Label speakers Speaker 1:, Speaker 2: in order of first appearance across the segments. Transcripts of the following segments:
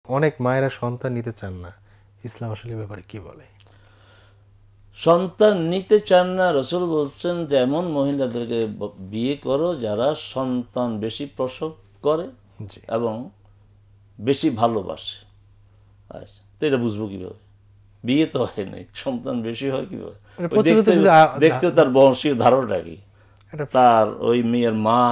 Speaker 1: অনেক মায়েরা সন্তান নিতে চান না, ইসলাম আসলে এ ব্যাপারে কি বলে?
Speaker 2: সন্তান নিতে চান না, রসুল বলছেন যে এমন মহিলাদেরকে বিয়ে করো যারা সন্তান বেশি প্রসব করে
Speaker 1: জি।
Speaker 2: এবং বেশি ভালোবাসে। আচ্ছা, তো এটা বুঝবো কিভাবে? বিয়ে তো হয় নাই, সন্তান বেশি হয় কিভাবে?
Speaker 1: মানে
Speaker 2: ওই
Speaker 1: প্রচলিত
Speaker 2: দেখতে
Speaker 1: কিছু
Speaker 2: দেখতে তার বংশীয় ধারাটা কি,
Speaker 1: এটা
Speaker 2: তার ওই মেয়ের মা,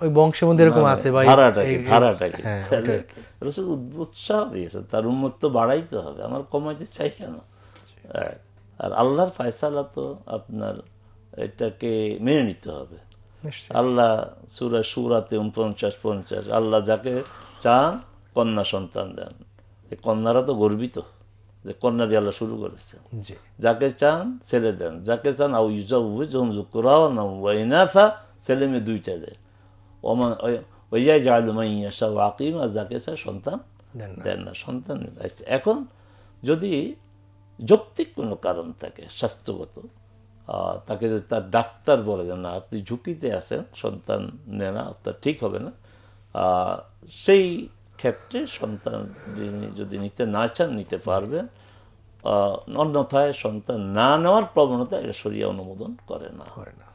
Speaker 1: ওই বংশের মধ্যে
Speaker 2: না
Speaker 1: এরকম
Speaker 2: না
Speaker 1: আছে বা
Speaker 2: ধারাটাকে
Speaker 1: হ্যাঁ ওটা
Speaker 2: তাহলে
Speaker 1: আর কি।
Speaker 2: রসুল উৎসাহ দিয়েছে তার উম্মত তো বাড়াইতে হবে, আমার কমাইতে চাই কেন? এক। আর আল্লাহর ফায়সালা তো আপনার এটাকে মেনে নিতে হবে।
Speaker 1: নিশ্চয়ই।
Speaker 2: আল্লাহ সুরাতে 49-50 আল্লাহ যাকে চান কন্যা সন্তান দেন, এই কন্যারা তো গর্বিত যে কন্যা দিয়ে আল্লাহ শুরু করেছেন।
Speaker 1: জি।
Speaker 2: যাকে চান ছেলে দেন, যাকে চান আউ ইউজাউজুকুরাও না ওয়াইনাসা, ছেলে মেয়ে দুইটা দেন। ওমান ওইয়া জালুমাইয়াশা ওয়াকিম, আর যাকে চান সন্তান
Speaker 1: দেন না।
Speaker 2: দেন না, সন্তান। এখন যদি যৌক্তিক কোনো কারণ থাকে স্বাস্থ্যগত, তাকে যদি তার ডাক্তার বলে যে না আপনি ঝুঁকিতে আছেন, সন্তান নেওয়া আপনার ঠিক হবে না, সেই ক্ষেত্রে সন্তান যিনি যদি নিতে না চান নিতে পারবেন। অন্যথায় সন্তান না নেওয়ার প্রবণতা এটা শরিয়া অনুমোদন করে না।
Speaker 1: করে না।